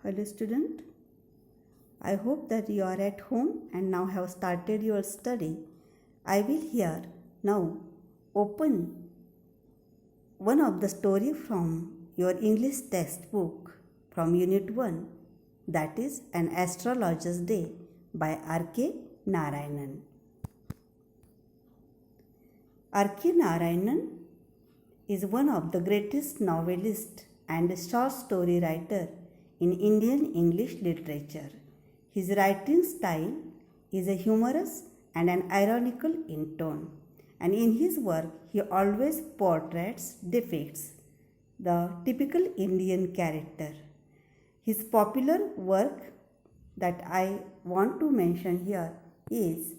Hello student, I hope that you are at home and now have started your study. I will here now open one of the story from your English textbook from Unit 1, that is An Astrologers Day by R.K. Narayanan. R.K. Narayanan is one of the greatest novelists and short story writer in Indian English literature. His writing style is a humorous and an ironical in tone, and in his work he always portrays defects, the typical Indian character. His popular work that I want to mention here is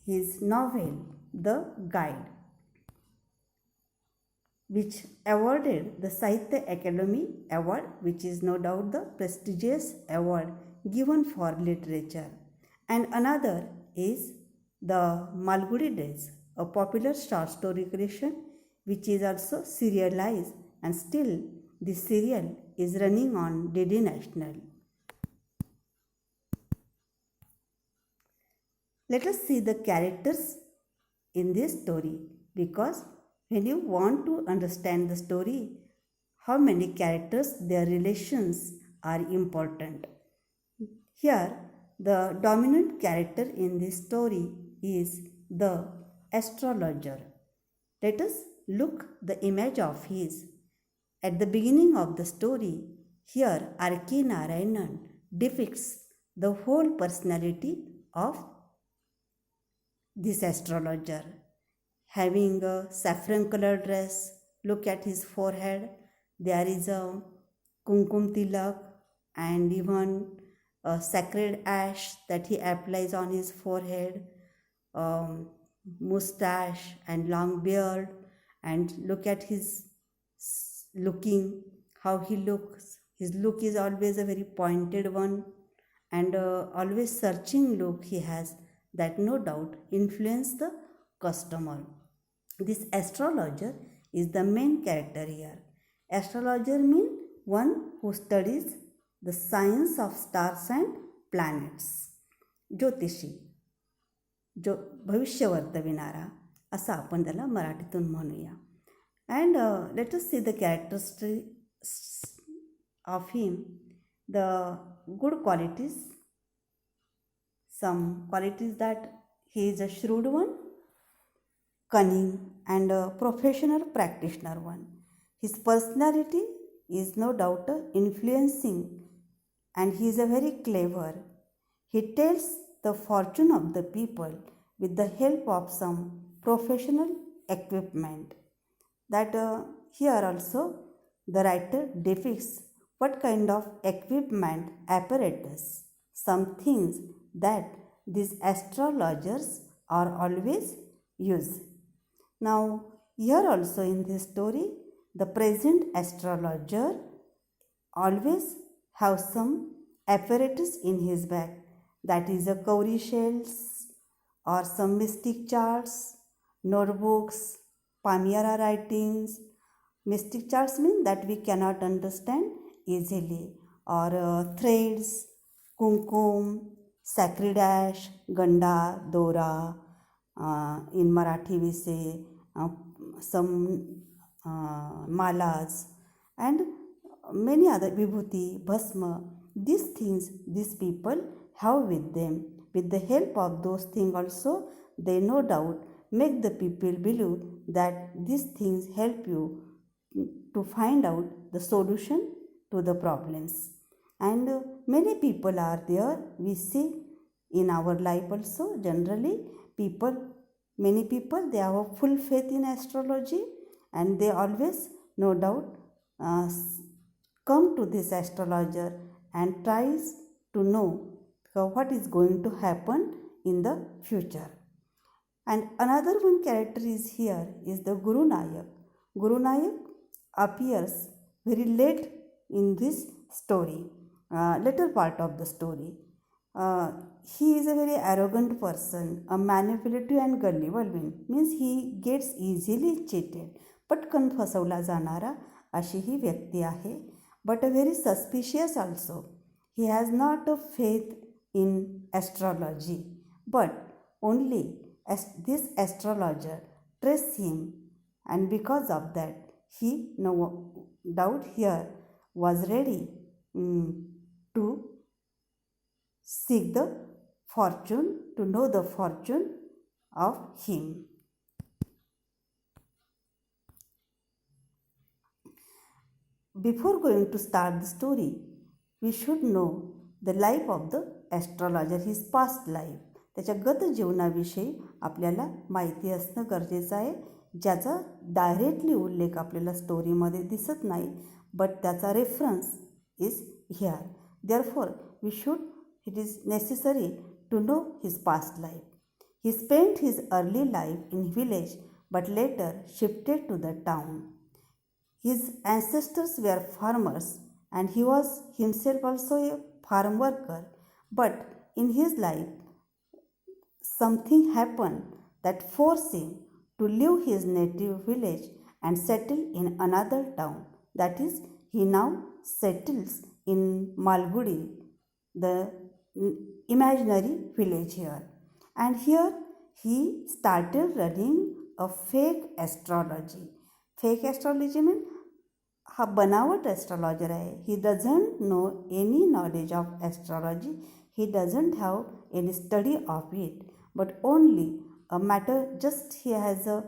his novel The Guide, which awarded the Sahitya Academy Award, which is no doubt the prestigious award given for literature. And another is the Malgudi Days, a popular short story creation which is also serialized, and still this serial is running on DD National. Let us see the characters in this story, because when you want to understand the story, how many characters, their relations are important. Here, the dominant character in this story is the astrologer. Let us look the image of his. At the beginning of the story, here R.K. Narayanan depicts the whole personality of this astrologer. Having a saffron colored dress, look at his forehead, there is a kumkum tilak and even a sacred ash that he applies on his forehead, mustache and long beard, and look at his looking, how he looks. His look is always a very pointed one, and always searching look he has, that no doubt influence the customer. This astrologer is the main character here. Astrologer means one who studies the science of stars and planets. ज्योतिषी, जो भविष्य वर्तविणारा असं आपण त्याला मराठीतून म्हणूया. And let us see the characteristics of him, the good qualities, some qualities that he is a shrewd one, cunning and a professional practitioner one. His personality is no doubt influencing, and he is a very clever. He tells the fortune of the people with the help of some professional equipment. That here also the writer depicts what kind of equipment, apparatus, some things that these astrologers are always use. Now here also in this story, the present astrologer always have some apparatus in his bag, that is a cowrie shells or some mystic charts, notebooks, palmyra writings. Mystic charts mean that we cannot understand easily, or threads, kumkum, sacred ash, ganda, dora, in Marathi we say some malas, and many other vibhuti, bhasma. These things these people have with them. With the help of those things also, they no doubt make the people believe that these things help you to find out the solution to the problems. And many people are there, we see in our life also. Generally many people, they have a full faith in astrology, and they always no doubt come to this astrologer and tries to know what is going to happen in the future. And another one character is here is the Guru Nayak. Guru Nayak appears very late in this story, later part of the story. He is a very arrogant person, a manipulative and gullible one, means he gets easily cheated, पटकन फसवला जाणारा अशी ही व्यक्ती आहे. but a very suspicious also. He has not a faith in astrology, but only as this astrologer trusts him, and because of that, he no doubt here was ready to seek the fortune, to know the fortune of him. Before going to start the story, we should know the life of the astrologer, his past life. त्याच्या गत जीवनाविषयी आपल्याला माहिती असणं गरजेचं आहे, ज्याचा directly उल्लेख आपल्याला स्टोरीमध्ये दिसत नाही, बट त्याचा reference is here. Therefore we should, it is necessary to know his past life. He spent his early life in village but later shifted to the town. His ancestors were farmers and he was himself also a farm worker. But in his life, something happened that forced him to leave his native village and settle in another town. That is, he now settles in Malgudi, the imaginary village here. And here he started running a fake astrology. Fake astrology means हा बनावट astrologer आहे. He doesn't know any knowledge of astrology. He doesn't have any study of it, but only a matter just he has a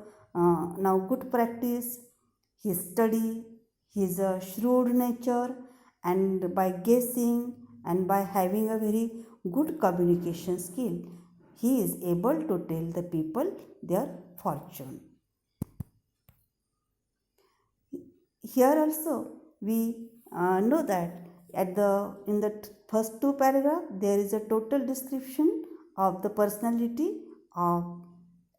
now good practice, he study, his shrewd nature, and by guessing and by having a very good communication skill, he is able to tell the people their fortune. Here also we know that in the first two paragraphs there is a total description of the personality of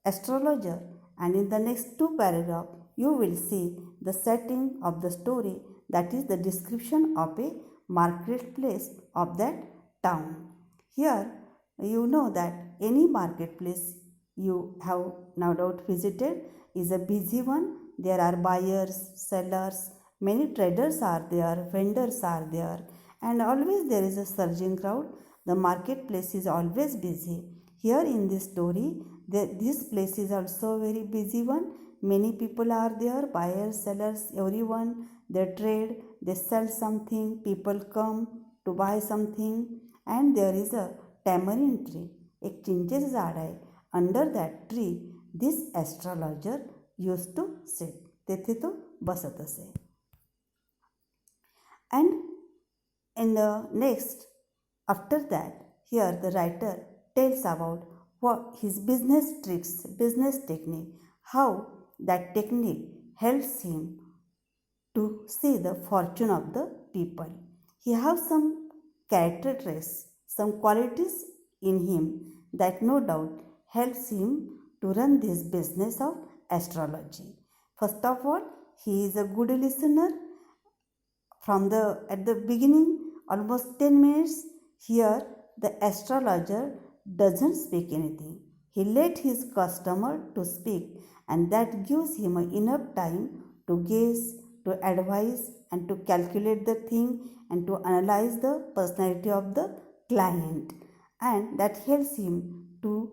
astrologer, and in the next two paragraphs you will see the setting of the story, that is the description of a marketplace of that town. Here you know that any marketplace you have no doubt visited is a busy one. There are buyers, sellers, many traders are there, vendors are there, and always there is a surging crowd. The marketplace is always busy. Here in this story, this place is also a very busy one. Many people are there, buyers, sellers, everyone. They trade, they sell something, people come to buy something, and there is a tamarind tree. एक चिंचेचं झाड आहे. Under that tree, this astrologer used to sit. तेथे तो बसत असे. And in the next, after that, here the writer tells about what his business tricks, business technique, how that technique helps him to see the fortune of the people. He has some character traits, some qualities in him that no doubt helps him to run this business of astrology. First of all, he is a good listener. At the beginning, almost 10 minutes, here the astrologer doesn't speak anything. He let his customer to speak, and that gives him enough time to guess, to advise, and to calculate the thing, and to analyze the personality of the client, and that helps him to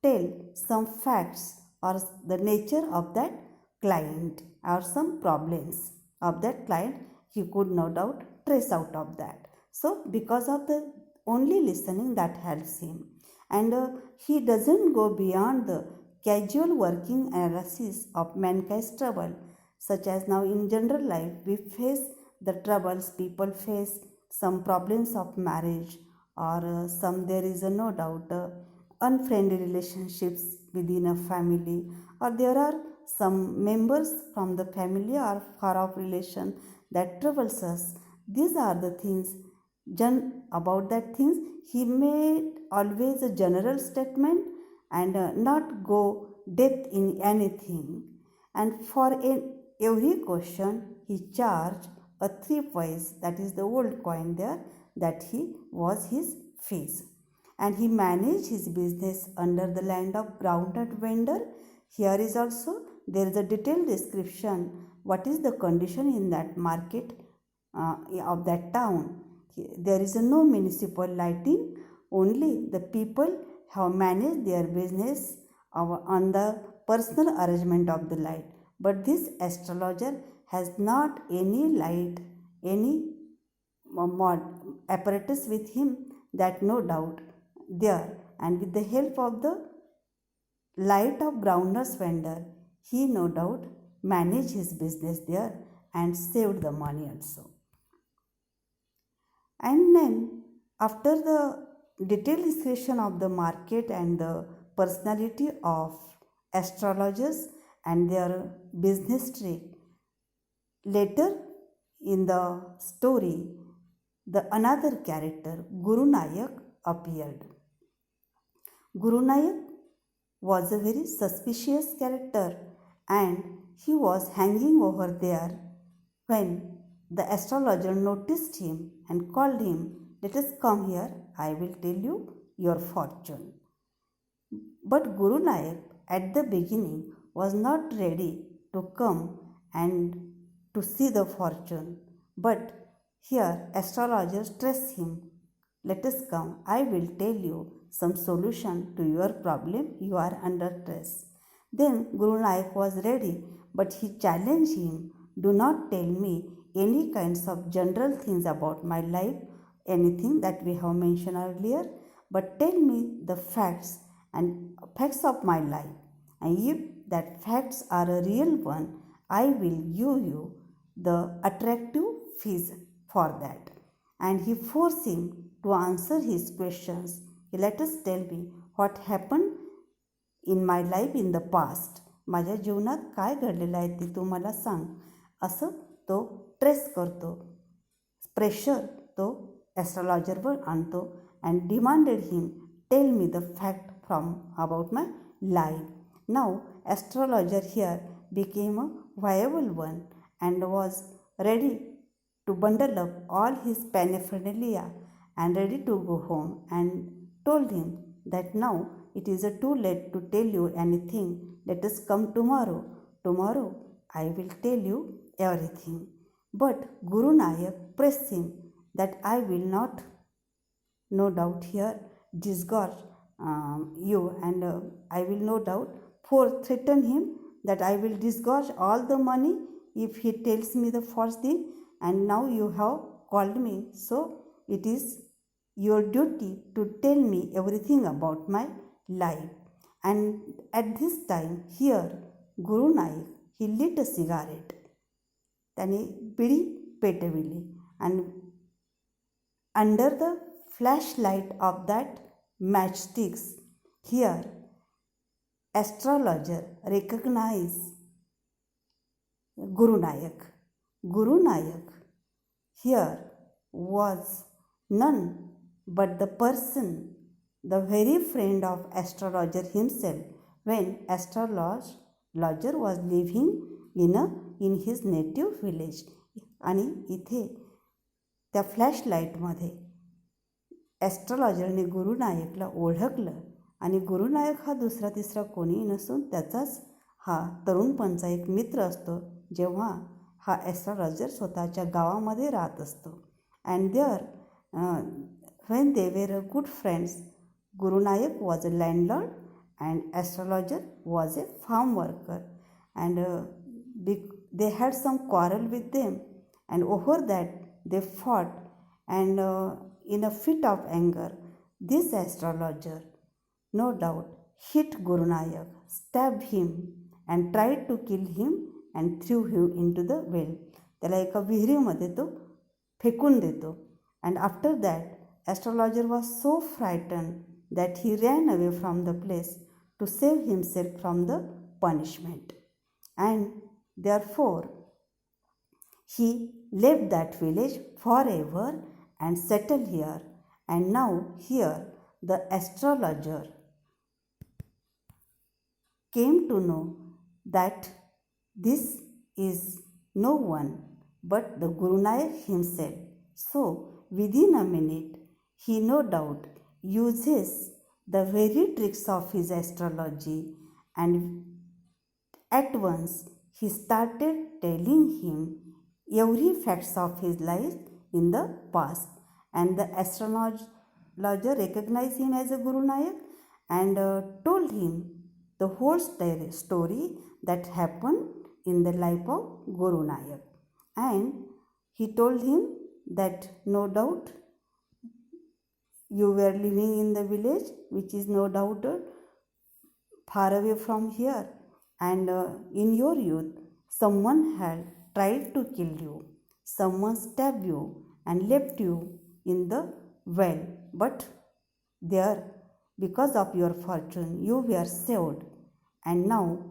tell some facts or the nature of that client or some problems of that client. He could no doubt trace out of that. So because of the only listening, that helps him, and he doesn't go beyond the casual working analysis of mankind's trouble, such as now in general life we face the troubles people face, some problems of marriage, or some there is no doubt unfriendly relationships within a family, or there are some members from the family or far off relation that troubles us. These are the things. About that things, he made always a general statement and not go depth in anything. And for every question, he charged a 3 paise, that is the old coin there, that he was his fees. And he managed his business under the land of groundnut vendor. Here is also there is a detailed description what is the condition in that market of that town. There is no municipal lighting, only the people have managed their business on the personal arrangement of the light. But this astrologer has not any light, any apparatus with him, that no doubt there, and with the help of the light of groundnut's vendor, he no doubt managed his business there and saved the money also. And then, after the detailed description of the market and the personality of astrologers and their business trick, later in the story, the another character, Guru Nayak, appeared. Guru Nayak was a very suspicious character, and he was hanging over there when the astrologer noticed him and called him, "Let us come here, I will tell you your fortune." But Guru Nayak at the beginning was not ready to come and to see the fortune. But here astrologer stressed him, "Let us come, I will tell you some solution to your problem, you are under stress." Then Guru Nayak was ready, but he challenged him, "Do not tell me any kinds of general things about my life, anything that we have mentioned earlier, but tell me the facts facts of my life. And if that facts are a real one, I will give you the attractive fees for that." And he forced him to answer his questions. "Let us tell me what happened in my life in the past. माझ्या जीवनात काय घडलेलं आहे ते तू मला सांग." असं तो ट्रेस करतो, प्रेशर तो ॲस्ट्रॉलॉजरवर आणतो and demanded him, "tell me the fact from about my life." नाव astrologer here became a viable one and was ready to bundle up all his paraphernalia and ready to go home, and told him that now it is too late to tell you anything. Let us come tomorrow. Tomorrow I will tell you everything. But Guru Nayak pressed him that I will not, no doubt here, disgorge you, and I will no doubt threaten him that I will disgorge all the money if he tells me the false thing. And now you have called me, so it is your duty to tell me everything about my life." And at this time here Guru Nayak, he lit a cigarette. त्याने bidi पेटविली, and under the flashlight of that matchsticks, here astrologer recognized Guru Nayak. Guru Nayak here was none but the person, the very friend of astrologer himself, when astrologer was living in his native village. आणि इथे त्या फ्लॅशलाईटमध्ये ॲस्ट्रॉलॉजरने गुरु नायकला ओळखलं, आणि गुरु नायक हा दुसरा तिसरा कोणी नसून त्याचाच हा तरुणपणचा एक मित्र असतो, जेव्हा हा ॲस्ट्रॉलॉजर स्वतःच्या गावामध्ये राहत असतो. And there when they were good friends, Guru Nayak was a landlord and astrologer was a farm worker, and they had some quarrel with them, and over that they fought, and in a fit of anger this astrologer no doubt hit Guru Nayak, stabbed him and tried to kill him and threw him into the well. त्याला एका विहिरीमध्ये तो फेकून देतो. And after that astrologer was so frightened that he ran away from the place to save himself from the punishment, and therefore he left that village forever and settled here. And now here the astrologer came to know that this is no one but the Guru Nayak himself. So within a minute he no doubt uses the very tricks of his astrology, and at once he started telling him every facts of his life in the past. And the astrologer recognized him as a Guru Nayak and told him the whole story that happened in the life of Guru Nayak. And he told him that no doubt you were living in the village, which is no doubt far away from here, and in your youth someone had tried to kill you, someone stabbed you and left you in the well, but there, because of your fortune, you were saved. And now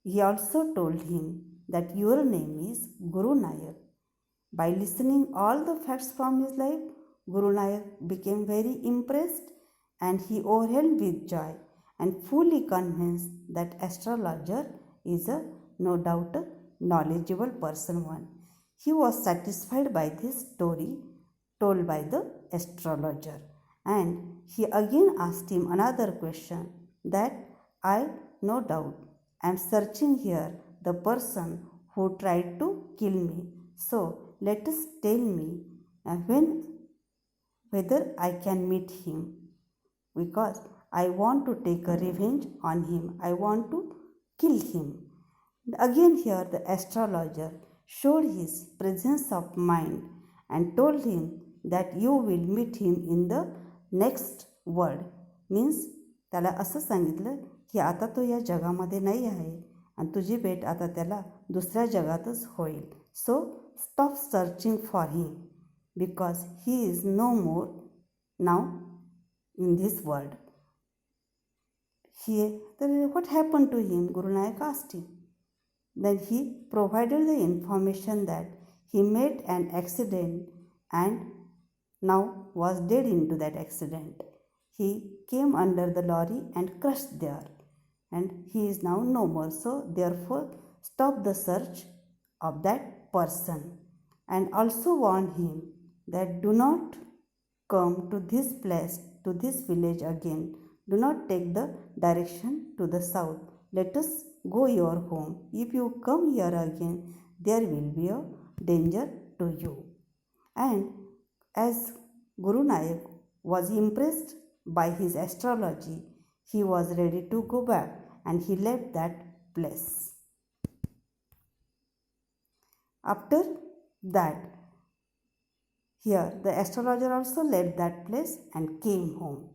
he also told him that your name is Guru Nayak. By listening all the facts from his life, Guru Nayak became very impressed and he overwhelmed with joy and fully convinced that astrologer is a no doubt a knowledgeable person one. He was satisfied by this story told by the astrologer, and he again asked him another question that I no doubt am searching here the person who tried to kill me. So let us tell me whether I can meet him, because I want to take a revenge on him. I want to kill him. Again here the astrologer showed his presence of mind and told him that you will meet him in the next world. Means त्याला असं सांगितलं की आता तो या जगामध्ये नाही आहे आणि तुझी भेट आता त्याला दुसऱ्या जगातच होईल. So stop searching for him because he is no more now in this world. What happened to him? Guru Nayak asked him. Then he provided the information that he met an accident and now was dead into that accident. He came under the lorry and crushed there, and he is now no more. So therefore stop the search of that person, and also warn him that do not come to this place, to this village again. Do not take the direction to the south. Let us go your home. If you come here again, there will be a danger to you. And as Guru Nayak was impressed by his astrology, he was ready to go back and he left that place. After that, here the astrologer also left that place and came home.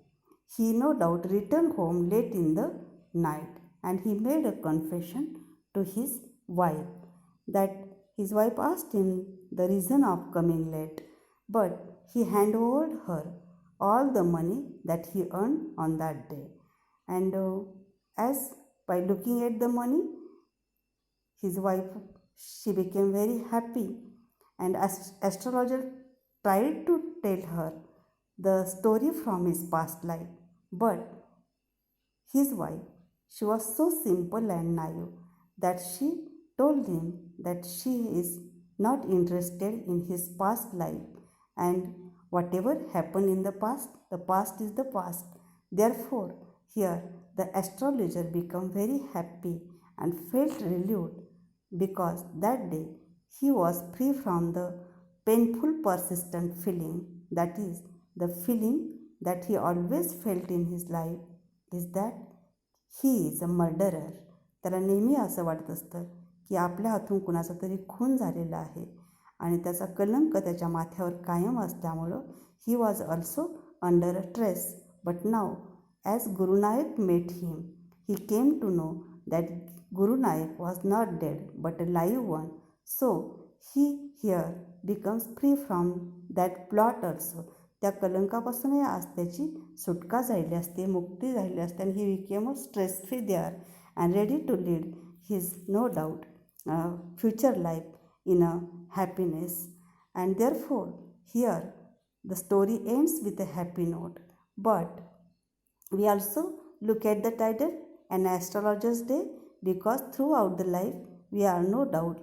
He no doubt returned home late in the night, and he made a confession to his wife that his wife asked him the reason of coming late, but he handed over her all the money that he earned on that day. And as by looking at the money, his wife, she became very happy, and astrologer tried to tell her the story from his past life, but his wife, she was so simple and naive that she told him that she is not interested in his past life, and whatever happened in the past is the past. Therefore, here the astrologer became very happy and felt relieved, because that day he was free from the painful persistent feeling, that is the feeling that he always felt in his life, is that he is a murderer. त्याला नेहमी असं वाटत असतं की आपल्या हातून कुणाचा तरी खून झालेला आहे आणि त्याचा कलंक त्याच्या माथ्यावर कायम असल्यामुळं he was also under a stress. But now, as Guru Nayak met him, he came to know that Guru Nayak was not dead but a live one. So he here becomes free from that plot also. त्या कलंकापासूनही आज त्याची सुटका झाली असते, मुक्ती झाली असते, आणि ही became stress free there and ready to lead his no doubt future life in a happiness. And therefore here the story ends with a happy note. But we also look at the title An Astrologer's Day, because throughout the life we are no doubt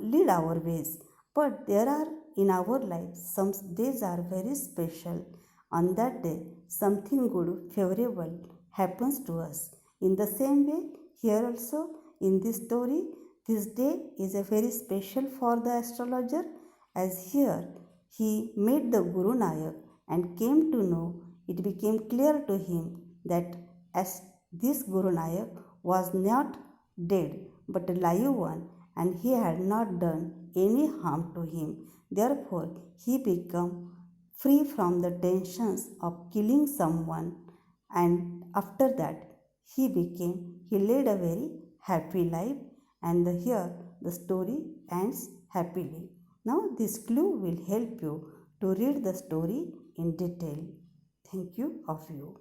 lead our ways, but there are in our life some days are very special. On that day something good favorable happens to us. In the same way, here also in this story This day is a very special for the astrologer, as here he met the Guru Nayak and came to know, it became clear to him that as this Guru Nayak was not dead but a live one, and he had not done any harm to him. Therefore, he became free from the tensions of killing someone, and after that he led a very happy life, and here the story ends happily. Now this clue will help you to read the story in detail. Thank you of you.